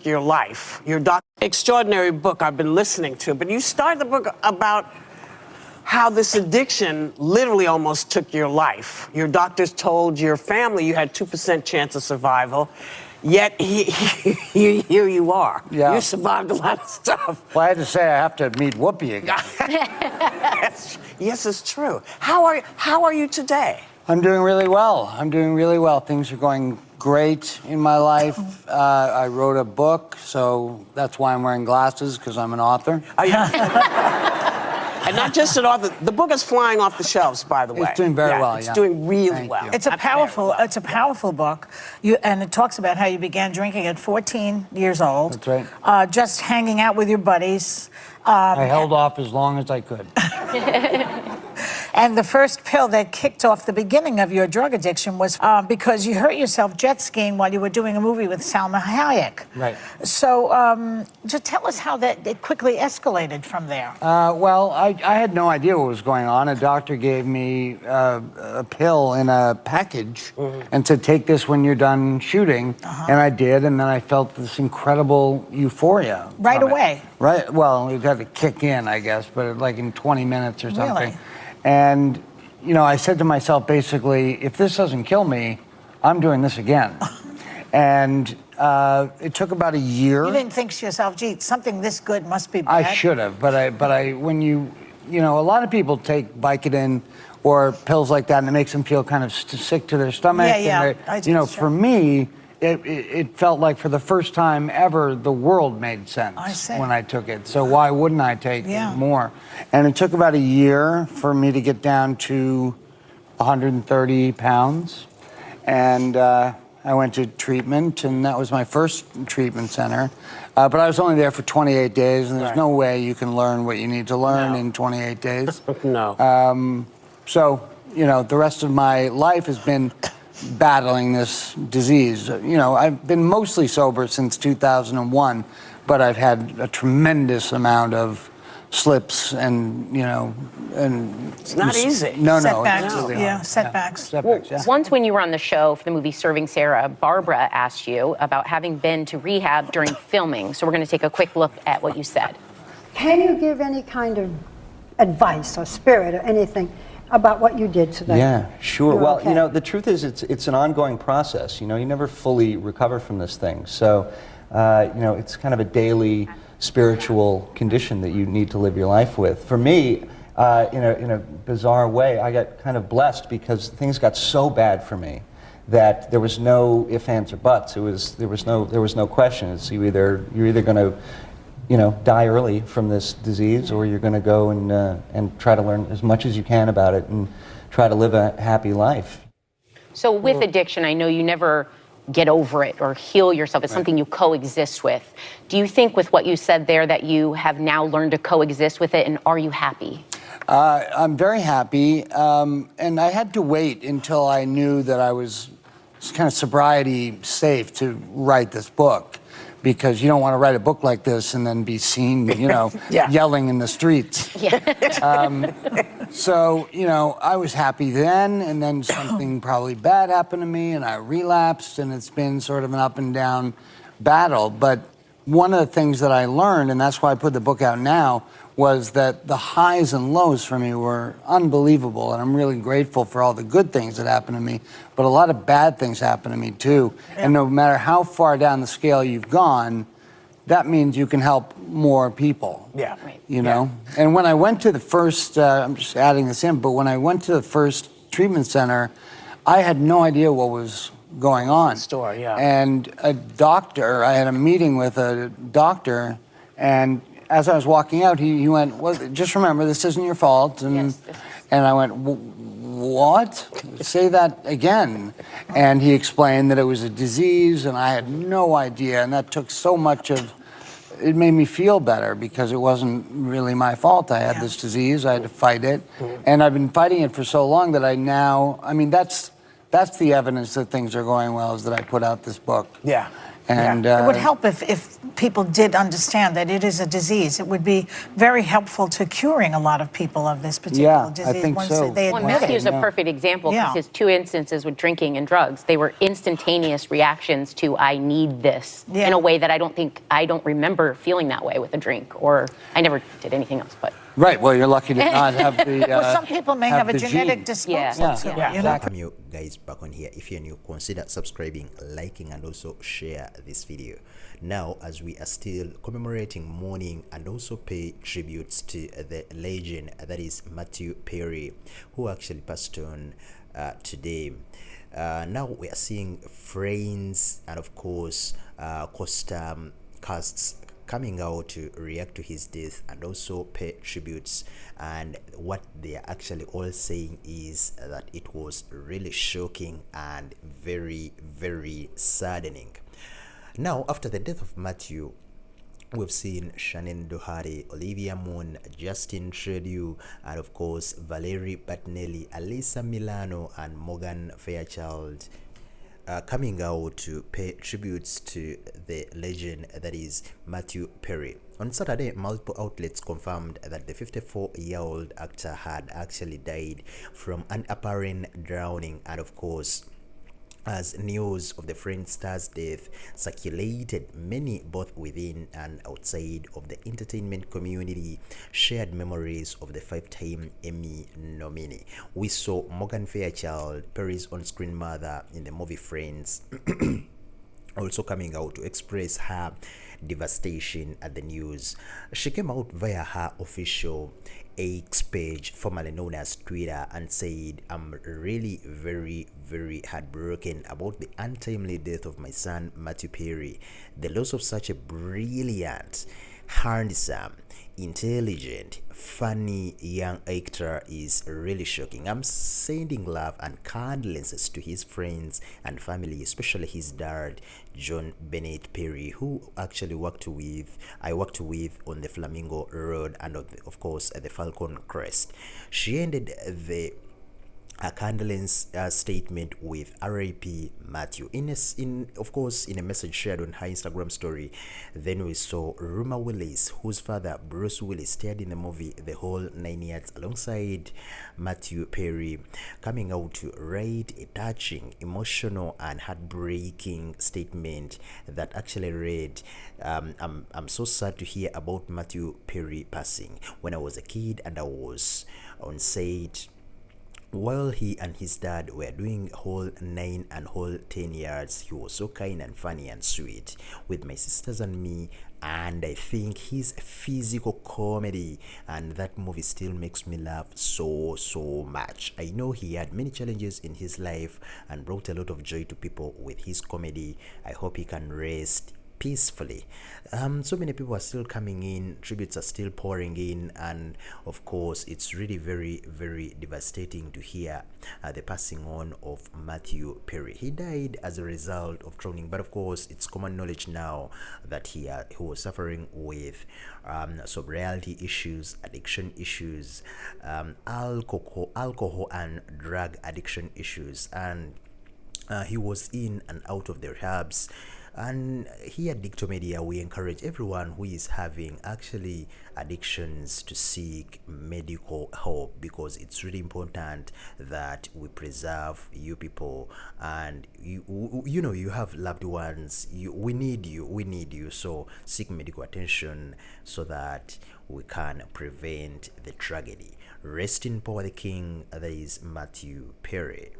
your life. Your extraordinary book I've been listening to, but you started the book about how this addiction literally almost took your life. Your doctors told your family you had 2% chance of survival, yet here you are. Yeah. You survived a lot of stuff. Well, I had to say I have to meet Whoopi again. Yes, it's true. How are you today? I'm doing really well. Things are going great in my life. I wrote a book, so that's why I'm wearing glasses, because I'm an author. And not just an author. The book is flying off the shelves, by the way. It's doing very well, It's doing really Thank well. you. It's a powerful book. And it talks about how you began drinking at 14 years old. That's right. Just hanging out with your buddies. I held off as long as I could. And the first pill that kicked off the beginning of your drug addiction was because you hurt yourself jet skiing while you were doing a movie with Salma Hayek. Right. So just tell us how it quickly escalated from there. Well, I had no idea what was going on. A doctor gave me a pill in a package and said, take this when you're done shooting. And I did, and then I felt this incredible euphoria. Right away? Right. Well, it had to kick in, I guess, but like in 20 minutes or something. Really? And, you know, I said to myself, basically, if this doesn't kill me, I'm doing this again. And it took about a year. You didn't think to yourself, gee, something this good must be bad? I should have, but when you know, a lot of people take Vicodin or pills like that, and it makes them feel kind of sick to their stomach. Yeah. And you know, for me, it felt like for the first time ever, the world made sense when I took it. So why wouldn't I take more? And it took about a year for me to get down to 130 pounds. And I went to treatment, and that was my first treatment center. But I was only there for 28 days, and there's no way you can learn what you need to learn in 28 days. No. So, you know, the rest of my life has been battling this disease. You know, I've been mostly sober since 2001, but I've had a tremendous amount of slips and, you know, and... It's not easy. No, setbacks. It's really hard. Setbacks. Setbacks, Once when you were on the show for the movie Serving Sarah, Barbara asked you about having been to rehab during filming. So we're going to take a quick look at what you said. Can you give any kind of advice or spirit or anything about what you did today? Yeah, sure. You're Well, okay. you know, the truth is it's an ongoing process. You know, you never fully recover from this thing. So, you know, it's kind of a daily spiritual condition that you need to live your life with. For me, in a bizarre way, I got kind of blessed because things got so bad for me that there was no ifs, ands, or buts. There was no question. It's you're either going to, you know, die early from this disease, or you're going to go and try to learn as much as you can about it and try to live a happy life. So with addiction, I know you never get over it or heal yourself. It's something you coexist with. Do you think with what you said there that you have now learned to coexist with it, and are you happy? I'm very happy, and I had to wait until I knew that I was kind of sobriety safe to write this book, because you don't want to write a book like this and then be seen, you know, yelling in the streets. So, you know, I was happy then, and then something probably bad happened to me, and I relapsed, and it's been sort of an up and down battle. But one of the things that I learned, and that's why I put the book out now, was that the highs and lows for me were unbelievable, and I'm really grateful for all the good things that happened to me, but a lot of bad things happened to me too. And no matter how far down the scale you've gone, that means you can help more people. You know? And when I went to the first, I'm just adding this in, but when I went to the first treatment center, I had no idea what was going on. And a doctor, I had a meeting with a doctor, and as I was walking out, he went, well, just remember, this isn't your fault. And I went, what? Say that again. And he explained that it was a disease, and I had no idea. And that took so much of, it made me feel better, because it wasn't really my fault. I had this disease, I had to fight it. And I've been fighting it for so long that I now, I mean, that's the evidence that things are going well, is that I put out this book. And It would help if people did understand that it is a disease. It would be very helpful to curing a lot of people of this particular disease. I think once so. they Well, admit Matthew's it. a perfect example because Yeah. his 2 instances with drinking and drugs, they were instantaneous reactions to "I need this" Yeah. in a way that I don't remember feeling that way with a drink, or I never did anything else. But right, well, you're lucky to not have the. Well, some people may have a the genetic gene. disposal. Yeah. too, Yeah. you know? Welcome you guys back on here. If you're new, consider subscribing, liking, and also share this video. Now, as we are still commemorating, mourning, and also pay tributes to the legend that is Matthew Perry, who actually passed on today. Now we are seeing friends and of course Costars casts coming out to react to his death and also pay tributes, and what they are actually all saying is that it was really shocking and very, very saddening. Now, after the death of Matthew, we've seen Shannen Doherty, Olivia Munn, Justin Trudeau, and of course Valerie Bertinelli, Alyssa Milano, and Morgan Fairchild coming out to pay tributes to the legend that is Matthew Perry. On Saturday, multiple outlets confirmed that the 54-year-old actor had actually died from an apparent drowning, and of course, as news of the French star's death circulated, many both within and outside of the entertainment community shared memories of the 5-time Emmy nominee. We saw Morgan Fairchild, Perry's on-screen mother in the movie Friends, also coming out to express her devastation at the news. She came out via her official X page, formerly known as Twitter, and said, "I'm really very, very heartbroken about the untimely death of my son Matthew Perry. The loss of such a brilliant, handsome, intelligent, funny young actor is really shocking. I'm sending love and condolences to his friends and family, especially his dad, John Bennett Perry, who actually I worked with on the Flamingo Road and of course at the Falcon Crest." She ended a condolence statement with R.I.P. Matthew in a message shared on her Instagram story. Then we saw Ruma Willis, whose father Bruce Willis starred in the movie The Whole 9 Yards alongside Matthew Perry, coming out to write a touching, emotional, and heartbreaking statement that actually read, I'm so sad to hear about Matthew Perry passing. When I was a kid and I was on set, while he and his dad were doing whole 9 and whole 10 yards, he was so kind and funny and sweet with my sisters and me, and I think his physical comedy and that movie still makes me laugh so much. I know he had many challenges in his life and brought a lot of joy to people with his comedy. I hope he can rest peacefully. So many people are still coming in, tributes are still pouring in, and of course it's really very, very devastating to hear the passing on of Matthew Perry. He died as a result of drowning, but of course it's common knowledge now that he was suffering with sobriety issues, addiction issues, alcohol and drug addiction issues, and he was in and out of the rehabs. And here at Dictomedia, we encourage everyone who is having actually addictions to seek medical help, because it's really important that we preserve you people, and you know, you have loved ones, we need you, so seek medical attention so that we can prevent the tragedy. Rest in power the king, that is Matthew Perry.